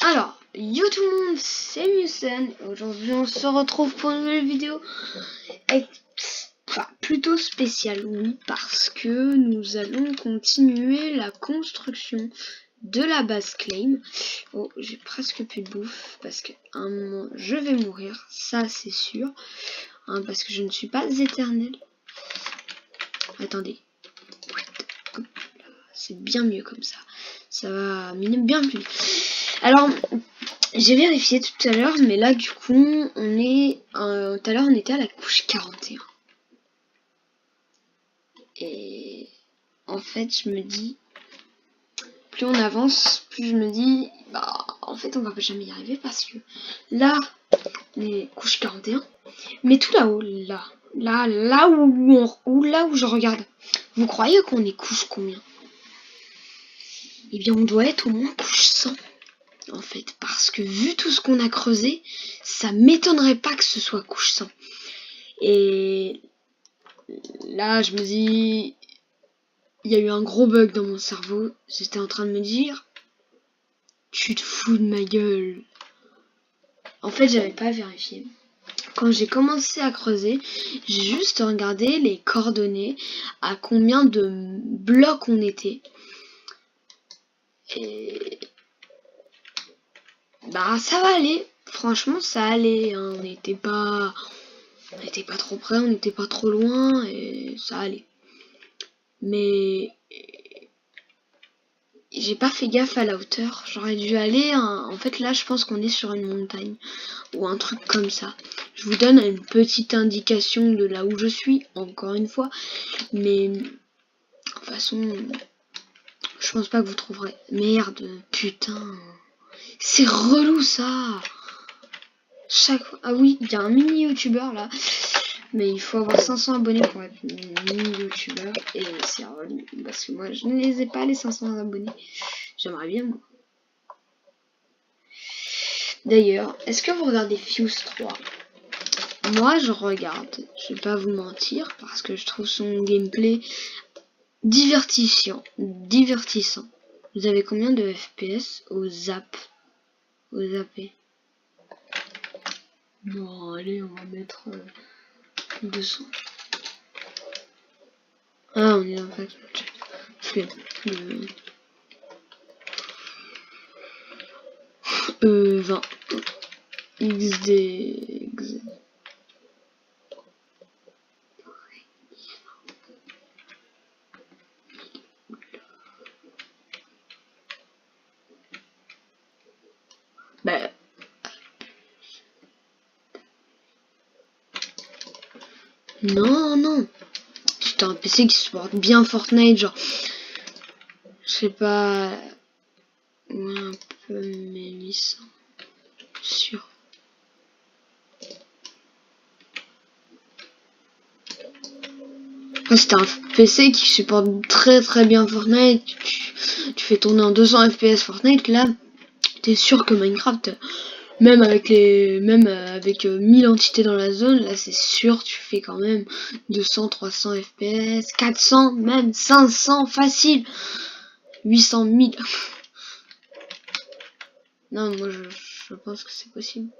Alors, yo tout le monde, c'est Musen. Aujourd'hui, on se retrouve pour une nouvelle vidéo. Plutôt spéciale, oui, parce que nous allons continuer la construction de la base Claim. Oh, j'ai presque plus de bouffe parce qu'à un moment, je vais mourir, ça c'est sûr. Hein, parce que je ne suis pas éternel. Attendez. C'est bien mieux comme ça. Ça va miner bien plus vite. Alors, j'ai vérifié tout à l'heure, mais là, du coup, on est... tout à l'heure, on était à la couche 41. Et en fait, je me dis... Plus on avance, plus je me dis... Bah, en fait, on va jamais y arriver parce que... Là, les couches 41. Mais tout là-haut, là où je regarde. Vous croyez qu'on est couche combien? Eh bien, on doit être au moins couche 100. En fait, parce que vu tout ce qu'on a creusé, ça m'étonnerait pas que ce soit couche 100. Et là, je me dis, il y a eu un gros bug dans mon cerveau. J'étais en train de me dire, tu te fous de ma gueule. En fait, j'avais pas vérifié. Quand j'ai commencé à creuser, j'ai juste regardé les coordonnées, à combien de blocs on était. Et bah, ça va aller. Franchement, ça allait. Hein. On n'était pas trop près, on n'était pas trop loin et ça allait. Mais j'ai pas fait gaffe à la hauteur. J'aurais dû aller. En fait, là, je pense qu'on est sur une montagne ou un truc comme ça. Je vous donne une petite indication de là où je suis, encore une fois. Mais de toute façon, je pense pas que vous trouverez. Merde, putain. C'est relou ça. Chaque fois. Ah oui, il y a un mini youtubeur là. Mais il faut avoir 500 abonnés pour être mini youtubeur. Et c'est relou. Parce que moi, je ne les ai pas les 500 abonnés. J'aimerais bien moi. D'ailleurs, est-ce que vous regardez Fuse 3? Moi, je regarde. Je vais pas vous mentir. Parce que je trouve son gameplay divertissant. Vous avez combien de FPS au zap? Au zappé? Bon, allez, on va mettre 200. Ah, on est dans le chat. 20. XD. Bah. Non. C'est un PC qui supporte bien Fortnite, genre. Je sais pas. Ouais, un peu, mais 800. Sûr. C'est un PC qui supporte très bien Fortnite. Tu fais tourner en 200 FPS Fortnite, là, t'es sûr que Minecraft, même avec 1000 entités dans la zone, là c'est sûr tu fais quand même 200, 300 FPS, 400, même 500 facile, 800 000. Non, moi je pense que c'est possible.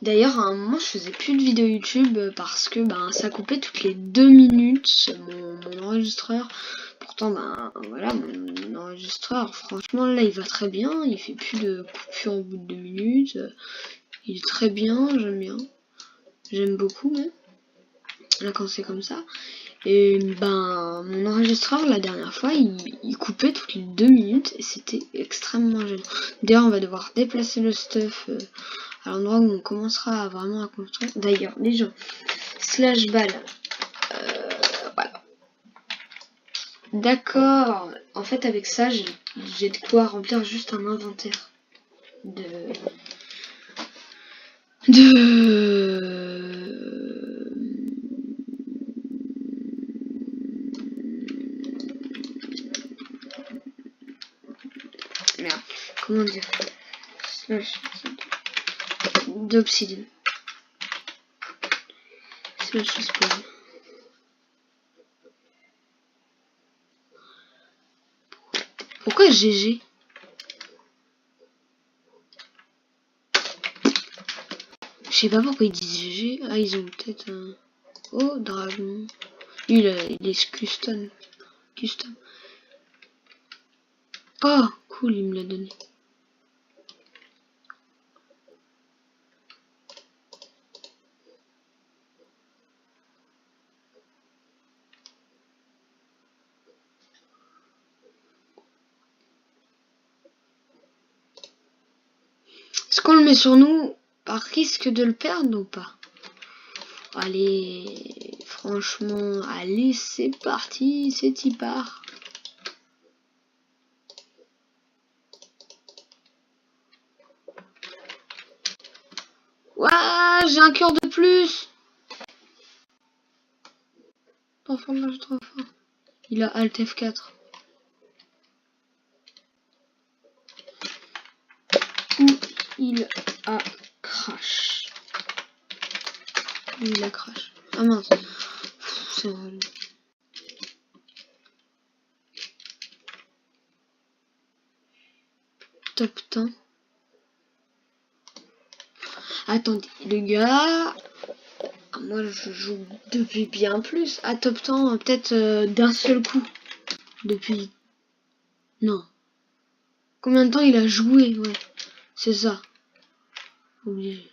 D'ailleurs, à un moment, je faisais plus de vidéos YouTube parce que ça coupait toutes les 2 minutes mon enregistreur. Pourtant, voilà, mon enregistreur, franchement, là, il va très bien. Il fait plus de coupures au bout de 2 minutes. Il est très bien, j'aime bien. J'aime beaucoup, même. Là, quand c'est comme ça. Et mon enregistreur, la dernière fois, il coupait toutes les 2 minutes et c'était extrêmement gênant. D'ailleurs, on va devoir déplacer le stuff à l'endroit où on commencera vraiment à construire. D'ailleurs, les gens, /balle. Voilà. D'accord. En fait, avec ça, j'ai de quoi remplir juste un inventaire merde. Comment dire? D'obsidienne. Spawn. Pourquoi GG? Je sais pas pourquoi ils disent GG. Ah, ils ont peut-être un... Oh, dragon. Lui, il est custom. Custom. Oh, cool, il me l'a donné. Est-ce qu'on le met sur nous par risque de le perdre ou pas? Allez, franchement, allez, c'est parti, c'est y part. Ouah, j'ai un cœur de plus. Trop fort, là, trop fort. Il a Alt F4. Ou il a crash. Il a crash. Ah mince. C'est relou. Top temps. Attendez, le gars. Moi je joue depuis bien plus. À top temps, peut-être d'un seul coup. Depuis. Non. Combien de temps il a joué? Ouais. C'est ça. Obligé.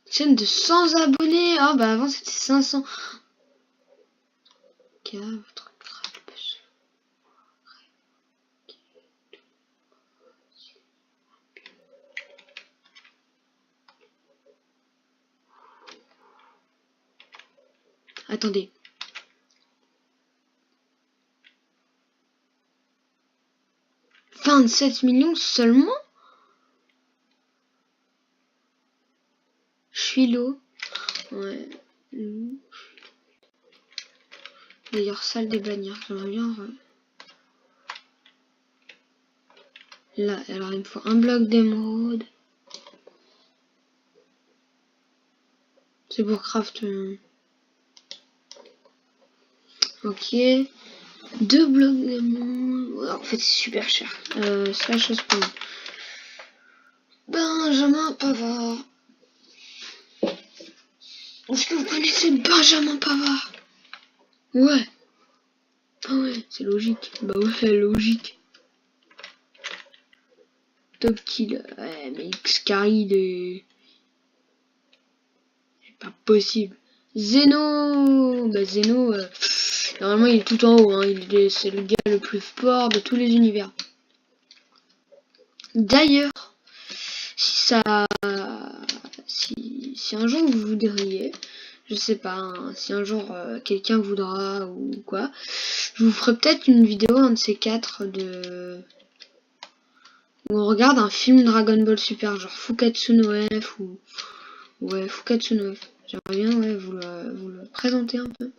Chaîne de 100 abonnés. Ah bah avant c'était 500. Votre crap. Attendez. 27 millions seulement? Je suis l'eau. Ouais. D'ailleurs, salle des bannières, j'aimerais bien. Là, alors il me faut un bloc d'émeraude. C'est pour craft. Ok. 2 blocs d'émeraude. En fait, c'est super cher. Slash spawn. Benjamin Pavard. Est-ce que vous connaissez Benjamin Pavard? Ouais. Ah ouais, c'est logique. Bah ouais, logique. Top kill. Ouais, mais X-Carry, il est... C'est pas possible. Zeno. Bah Zeno, normalement il est tout en haut. Hein. C'est le gars le plus fort de tous les univers. D'ailleurs, si un jour vous voudriez, je sais pas, hein, si un jour quelqu'un voudra ou quoi, je vous ferai peut-être une vidéo, un de ces quatre, où on regarde un film Dragon Ball Super, genre Fukatsu no F ou... Ouais, Fukatsu no F. J'aimerais bien vous le présenter un peu.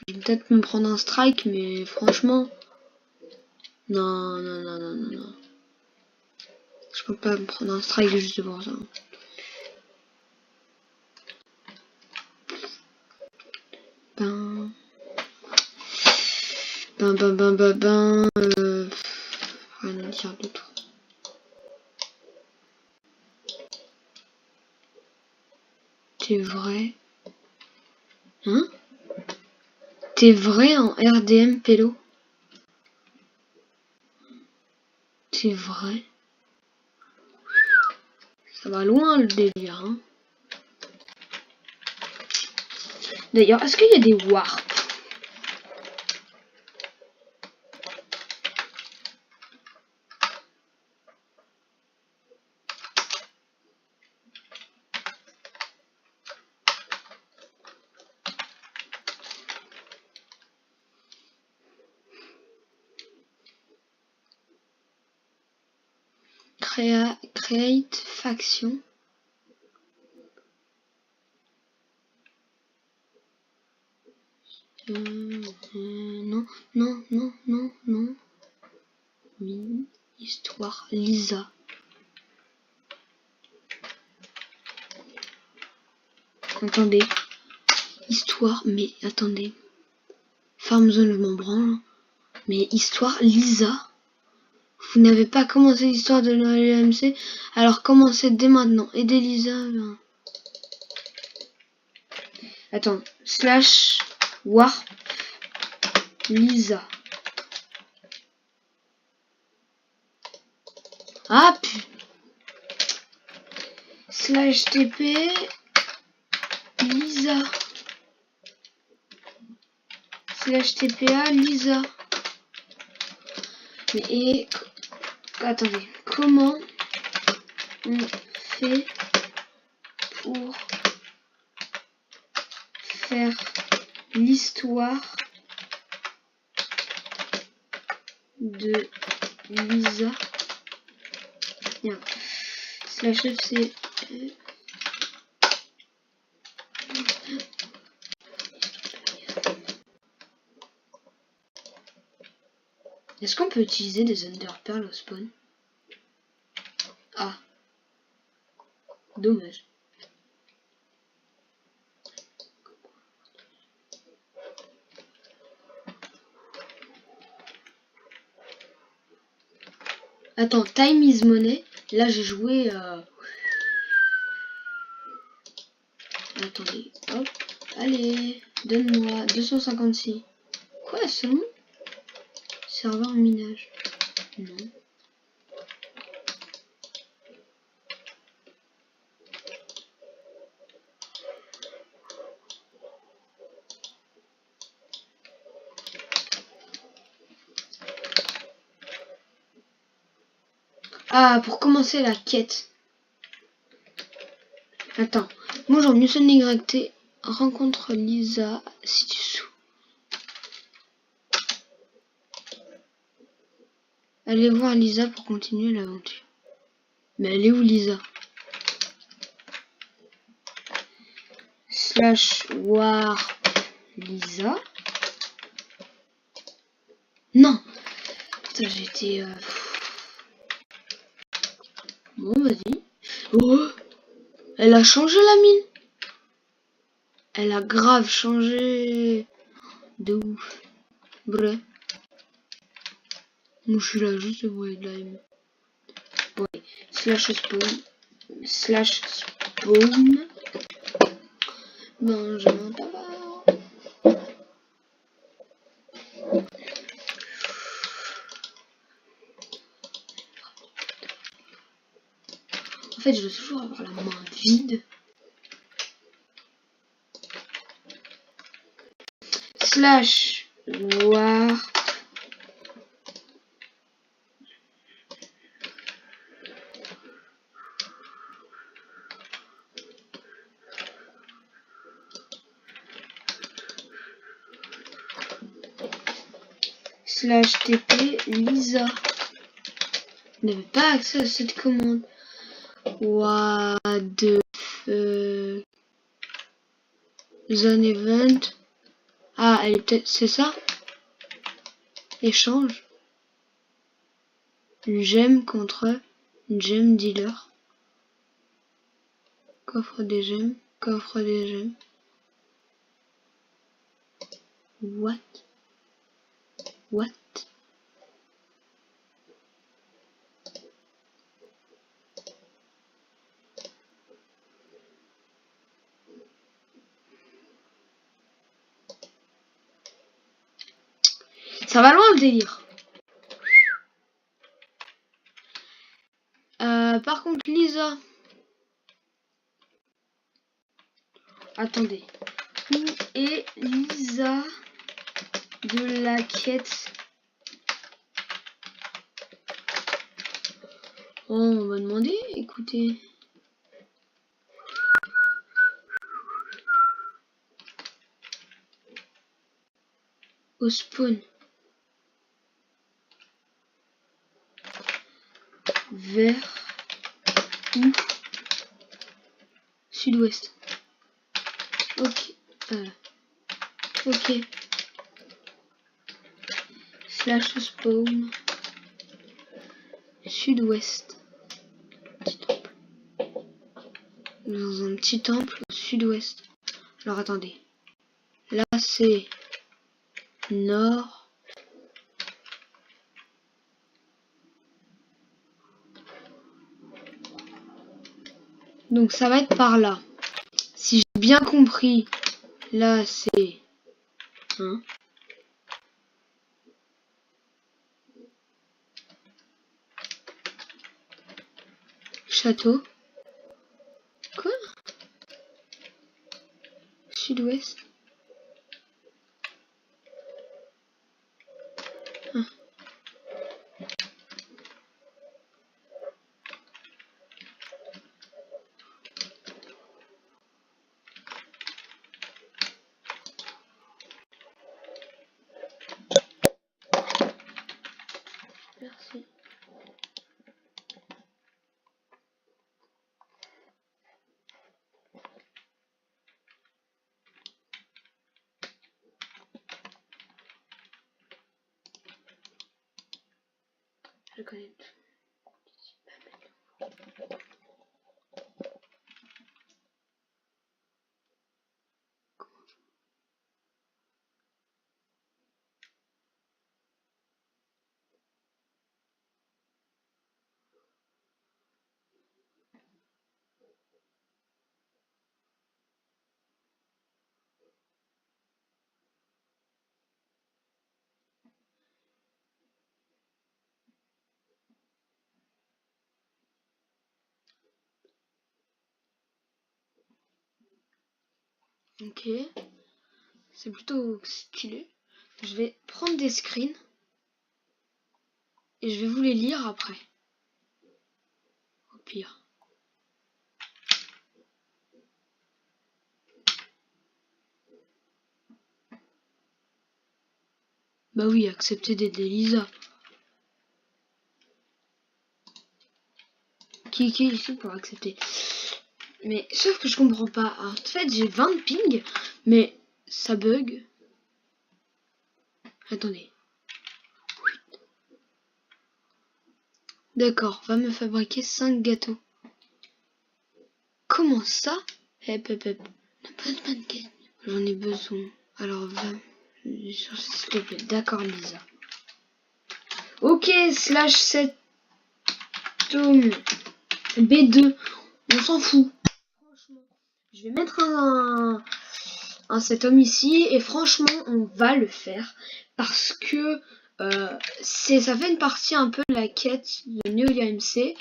Je vais peut-être me prendre un strike, mais franchement... Non. Je peux pas me prendre un strike juste pour ça. Rien à dire d'autre. T'es vrai? Hein? T'es vrai en RDM pélo? T'es vrai? Ça va loin le délire, hein? D'ailleurs, est-ce qu'il y a des warps? Create faction. Non. Histoire Lisa. Attendez. Histoire, mais attendez. Farm Zone, je m'en branle. Mais histoire, Lisa. Vous n'avez pas commencé l'histoire de l'AMC, alors commencez dès maintenant. Aidez Lisa. Ben. Attends. / warp Lisa. Ah putain. / TP Lisa. / TPA Lisa. Mais et attendez, comment on fait pour faire l'histoire de Lisa? Bien. / FC. Est-ce qu'on peut utiliser des Underpearls au spawn? Ah. Dommage. Attends, time is money. Là j'ai joué... Attendez, hop. Allez, donne-moi 256. Quoi, c'est bon? Serveur minage. Non. Ah, pour commencer la quête. Attends. Bonjour, nous sommes YT. Rencontre Lisa si tu sous. Allez voir Lisa pour continuer l'aventure. Mais elle est où Lisa? / warp Lisa. Non. Putain, j'étais... Bon, vas-y. Oh, elle a changé la mine. Elle a grave changé. De ouf. Bref. Moi, je suis là juste pour de la M. Bon, / spawn. / spawn. Benjamin Pavard. En fait, je dois toujours avoir la main vide. / warp / TP Lisa. Vous n'avez pas accès à cette commande. What the fuck. Zone event. Ah, elle est peut-être... C'est ça? Échange. Une gemme contre une gemme dealer. Coffre des gemmes. Coffre des gemmes. What? What? Ça va loin le délire. Par contre, Lisa. Attendez. Où est Lisa de la quête? Oh, on va demander, écoutez. Au spawn. Vers où? Sud-ouest. Ok. Ok. / spawn. Sud-ouest. Dans un petit temple au sud-ouest. Alors attendez. Là c'est nord. Donc ça va être par là. Si j'ai bien compris, là c'est... Hein, château. Quoi? Sud-ouest. Ah. Merci. Je connais tout. Ok. C'est plutôt stylé. Je vais prendre des screens. Et je vais vous les lire après. Au pire. Bah oui, accepter d'aider Lisa. Qui est ici pour accepter. Mais sauf que je comprends pas. En fait, j'ai 20 ping, mais ça bug. Attendez. D'accord, va me fabriquer 5 gâteaux. Comment ça? Hep hep hep. J'en ai besoin. Alors va s'il te plaît. D'accord Lisa. Ok, slash 7 tome B2. On s'en fout. Franchement. Je vais mettre un cet homme ici et franchement on va le faire parce que ça fait une partie un peu de la quête de Neolia MC.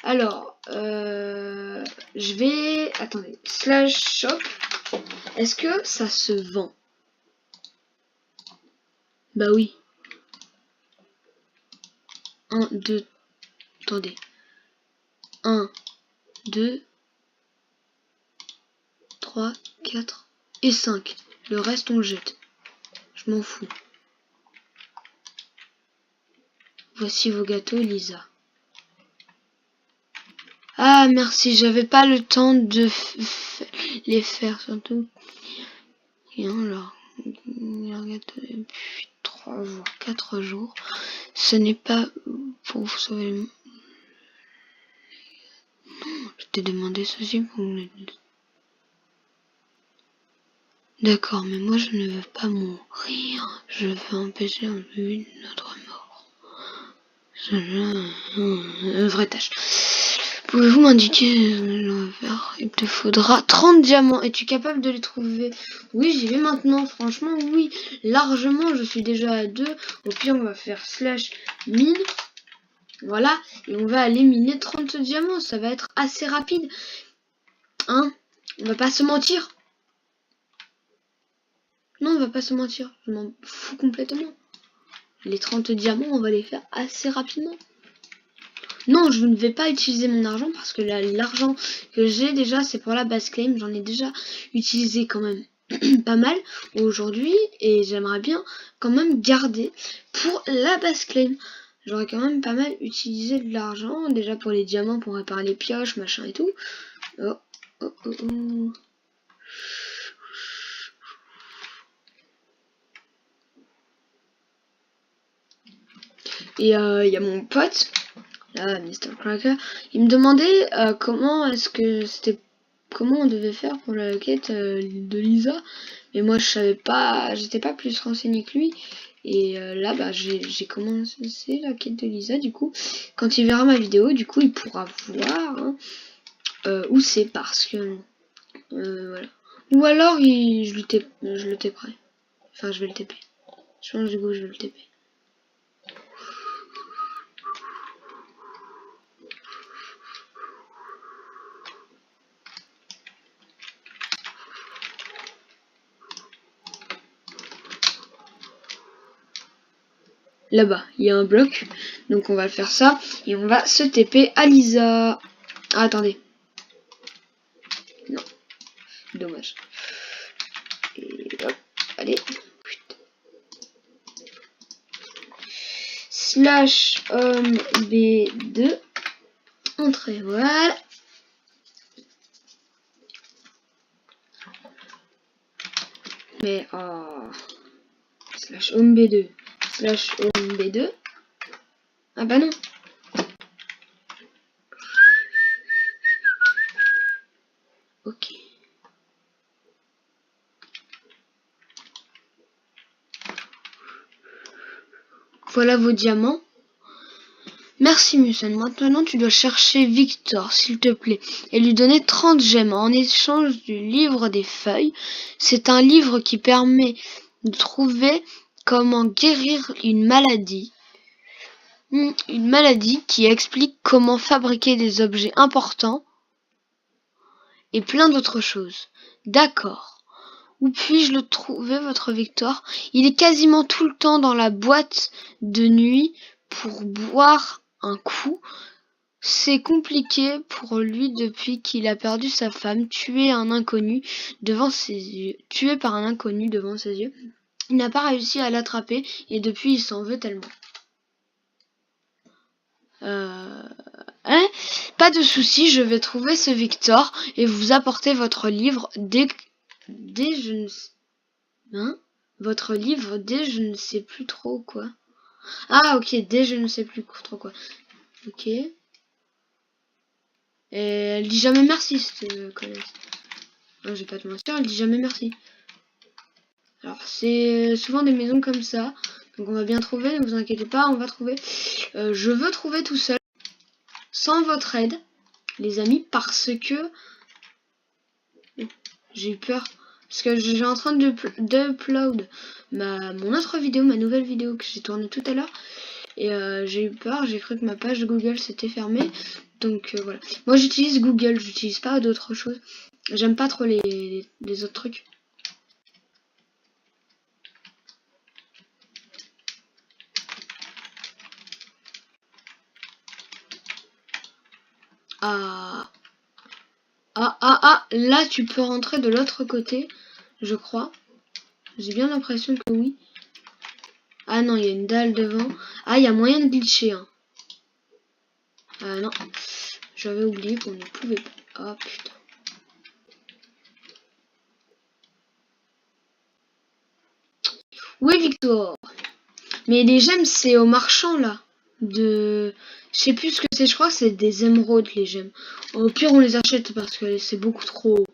Alors je vais attendez slash shop. Est-ce que ça se vend? Bah oui. 1 2 attendez 1 2 3 4 et 5. Le reste on le jette. Je m'en fous. Voici vos gâteaux, Lisa. Ah merci, j'avais pas le temps de les faire surtout. Et alors, un gâteau depuis 3 jours, 4 jours. Ce n'est pas pour vous sauver le... Je t'ai demandé ceci pour me... D'accord, mais moi je ne veux pas mourir. Je veux empêcher un peu notre mort. C'est une vraie tâche. Pouvez-vous m'indiquer ce que je dois faire? Il te faudra 30 diamants. Es-tu capable de les trouver? Oui, j'y vais maintenant. Franchement, oui. Largement, je suis déjà à 2. Au pire, on va faire slash mine. Voilà. Et on va aller miner 30 diamants. Ça va être assez rapide. Hein? On va pas se mentir. Non, on va pas se mentir. Je m'en fous complètement. Les 30 diamants, on va les faire assez rapidement. Non, je ne vais pas utiliser mon argent parce que l'argent que j'ai déjà, c'est pour la base claim. J'en ai déjà utilisé quand même pas mal aujourd'hui et j'aimerais bien quand même garder pour la base claim. J'aurais quand même pas mal utilisé de l'argent déjà pour les diamants, pour réparer les pioches, machin et tout. Oh, oh, oh, oh. Et il y a mon pote. Là, Mr. Cracker, il me demandait comment est-ce que c'était comment on devait faire pour la quête de Lisa. Mais moi je savais pas, j'étais pas plus renseigné que lui. Et là bah j'ai commencé la quête de Lisa. Du coup, quand il verra ma vidéo, du coup il pourra voir hein, où c'est parce que voilà. Ou alors je le taperai. Enfin je vais le taper. Je pense du coup je vais le taper. Là-bas, il y a un bloc. Donc on va faire ça. Et on va se TP à Lisa. Ah, attendez. Non. Dommage. Et hop. Allez. Slash homme B2. Entrée. Voilà. Mais slash home B2. Slash home B2. Ah bah non. Ok. Voilà vos diamants. Merci Musen. Maintenant tu dois chercher Victor, s'il te plaît, et lui donner 30 gemmes en échange du livre des feuilles. C'est un livre qui permet de trouver comment guérir une maladie. Une maladie qui explique comment fabriquer des objets importants et plein d'autres choses. D'accord. Où puis-je le trouver, votre Victor? Il est quasiment tout le temps dans la boîte de nuit pour boire un coup. C'est compliqué pour lui depuis qu'il a perdu sa femme, tué par un inconnu devant ses yeux. Il n'a pas réussi à l'attraper et depuis il s'en veut tellement. Pas de souci, je vais trouver ce Victor et vous apporter votre livre dès je ne sais... Votre livre dès je ne sais plus trop quoi. Ah ok, dès je ne sais plus trop quoi. Ok. Et elle dit jamais merci cette connasse. Non, je vais pas te mentir, elle dit jamais merci. Alors c'est souvent des maisons comme ça. Donc on va bien trouver, ne vous inquiétez pas, on va trouver. Je veux trouver tout seul. Sans votre aide, les amis, parce que j'ai eu peur. Parce que j'ai en train d'upload mon autre vidéo, ma nouvelle vidéo que j'ai tournée tout à l'heure. Et j'ai eu peur, j'ai cru que ma page Google s'était fermée. Donc voilà. Moi j'utilise Google, j'utilise pas d'autres choses. J'aime pas trop les autres trucs. Là tu peux rentrer de l'autre côté, je crois. J'ai bien l'impression que oui. Ah non, il y a une dalle devant. Ah, il y a moyen de glitcher. Hein. Non, j'avais oublié qu'on ne pouvait pas. Oh putain. Oui, Victor. Mais les gemmes, c'est au marchand là. Je sais plus ce que c'est, je crois que c'est des émeraudes les gemmes. Au pire, on les achète parce que c'est beaucoup trop.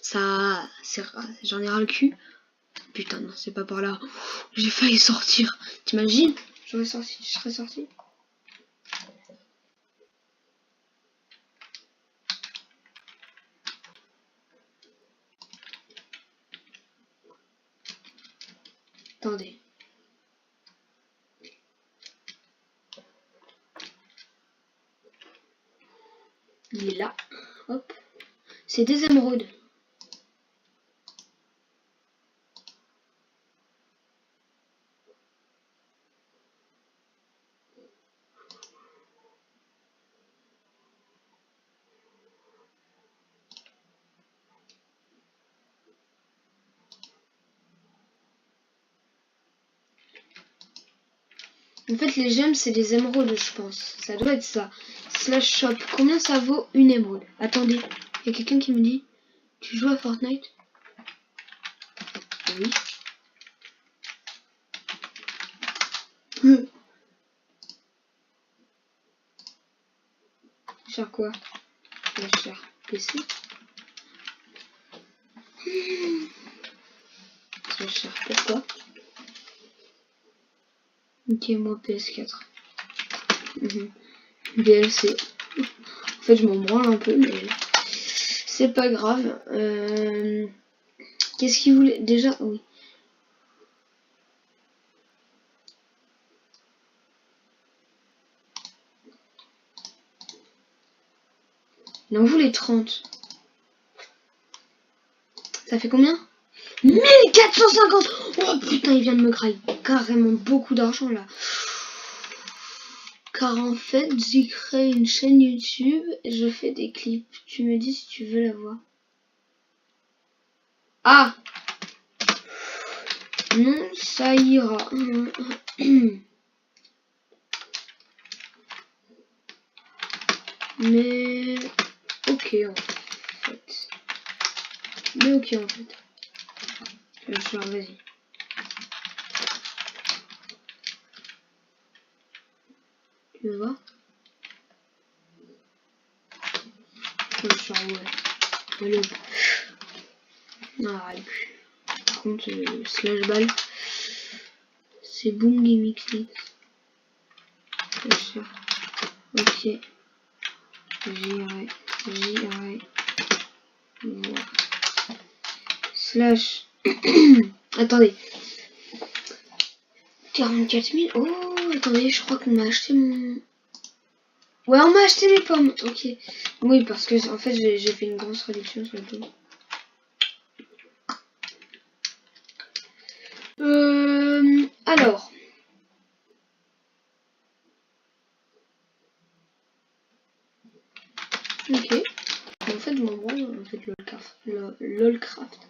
Ça. J'en ai ras le cul. Putain, non, c'est pas par là. J'ai failli sortir. T'imagines? Je serais sorti. Attendez. Il est là. Hop. C'est des émeraudes. En fait, les gemmes, c'est des émeraudes, je pense. Ça doit être ça. Slash shop. Combien ça vaut une émeraude? Attendez. Il y a quelqu'un qui me dit, tu joues à Fortnite? Oui. Cher quoi? La cher PC. Très cher. Pourquoi? Ok, moi PS4. DLC. En fait, je m'en branle un peu, mais c'est pas grave. Qu'est-ce qu'il voulait déjà? Oui. Il en voulait 30. Ça fait combien? 1450. Oh putain, il vient de me grailler carrément beaucoup d'argent là. Car en fait, j'ai créé une chaîne YouTube et je fais des clips. Tu me dis si tu veux la voir. Ah! Non, ça ira. Mais ok en fait. Mais ok en fait. Je vais le faire, vas-y. Tu veux voir? Je vais le faire, ouais. Allez hop. Non, arrête. Par contre, slash balle. C'est Boom Gaming Mix. Bien sûr. Ok. J'irai. Voilà. Slash. Attendez. 44 000. Oh, attendez, je crois qu'on m'a acheté mon... Ouais, on m'a acheté mes pommes. Ok. Oui, parce que en fait, j'ai fait une grosse réduction sur les pommes. Alors. Ok. En fait, je m'en branle, en fait, LOLcraft.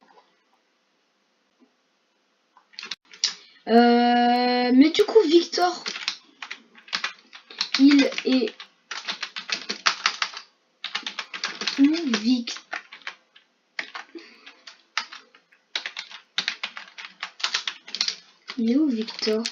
Mais du coup, Victor, il est où Il est où Victor?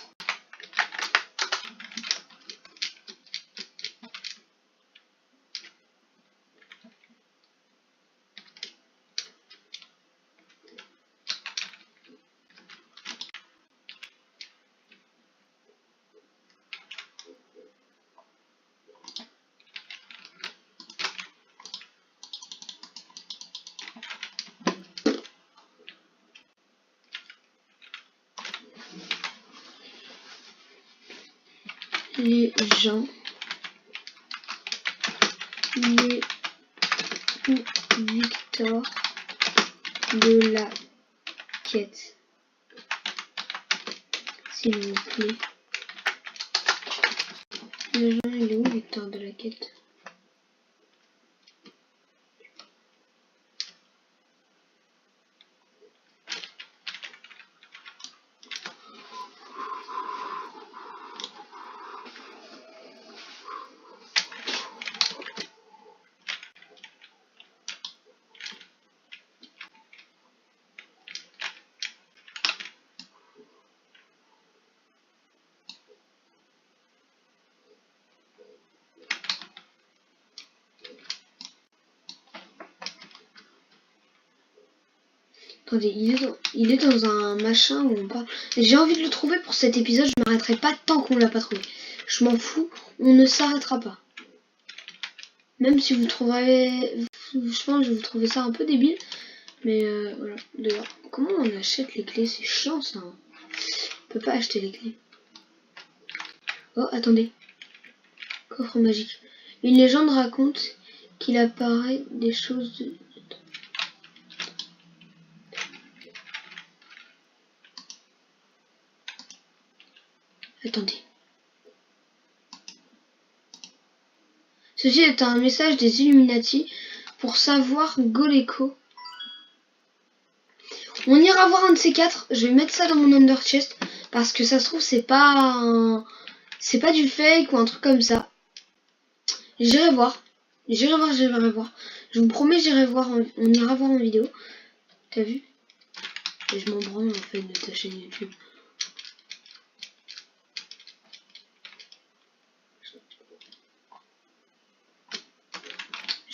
Les gens. Il est où Victor de la quête? S'il vous plaît. Les gens, il est où Victor de la quête? Attendez, il est dans un machin où on parle. J'ai envie de le trouver pour cet épisode, je m'arrêterai pas tant qu'on l'a pas trouvé. Je m'en fous, on ne s'arrêtera pas. Même si vous trouverez... Je pense que vous trouvez ça un peu débile. Mais voilà. D'ailleurs, comment on achète les clés? C'est chiant ça. Hein. On peut pas acheter les clés. Oh, attendez. Coffre magique. Une légende raconte qu'il apparaît des choses de... Attendez. Ceci est un message des Illuminati pour savoir Goleko. On ira voir un de ces quatre. Je vais mettre ça dans mon under chest parce que ça se trouve c'est pas du fake ou un truc comme ça. J'irai voir. J'irai voir. Je vous promets, j'irai voir. On ira voir en vidéo. T'as vu? Et je m'en branle en fait de ta chaîne YouTube.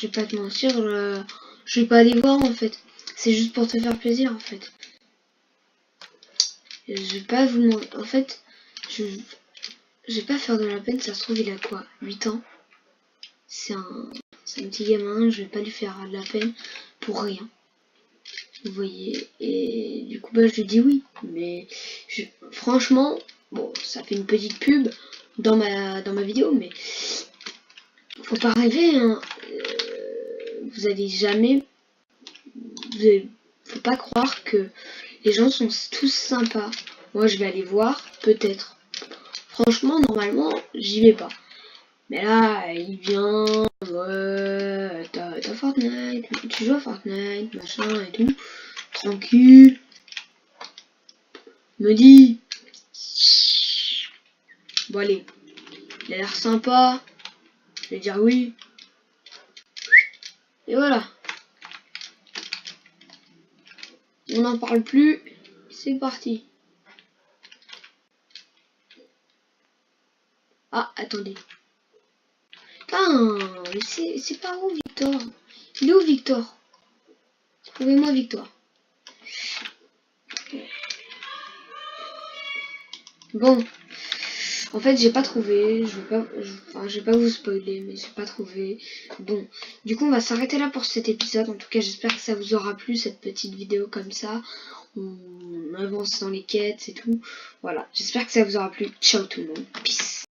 Je vais pas te mentir, je vais pas aller voir en fait. C'est juste pour te faire plaisir en fait. Je vais pas vous mentir. En fait, je vais pas faire de la peine. Ça se trouve, il a quoi, 8 ans. C'est un petit gamin. Je vais pas lui faire de la peine pour rien. Vous voyez. Et du coup, bah, je lui dis oui. Mais franchement, bon, ça fait une petite pub dans ma vidéo, mais faut pas rêver, hein. Vous allez jamais... Faut pas croire que les gens sont tous sympas. Moi, je vais aller voir, peut-être. Franchement, normalement, j'y vais pas. Mais là, il vient, ouais, t'as Fortnite, tu joues à Fortnite, machin et tout. Tranquille. Me dit... Bon, allez, il a l'air sympa. Je vais dire oui. Et voilà. On n'en parle plus. C'est parti. Ah, attendez. Putain, mais c'est pas où, Victor? Il est où, Victor? Trouvez-moi Victor. Bon. En fait, j'ai pas trouvé. Je vais pas vous spoiler, mais j'ai pas trouvé. Bon. Du coup, on va s'arrêter là pour cet épisode. En tout cas, j'espère que ça vous aura plu, cette petite vidéo comme ça. On avance dans les quêtes et tout. Voilà. J'espère que ça vous aura plu. Ciao tout le monde. Peace.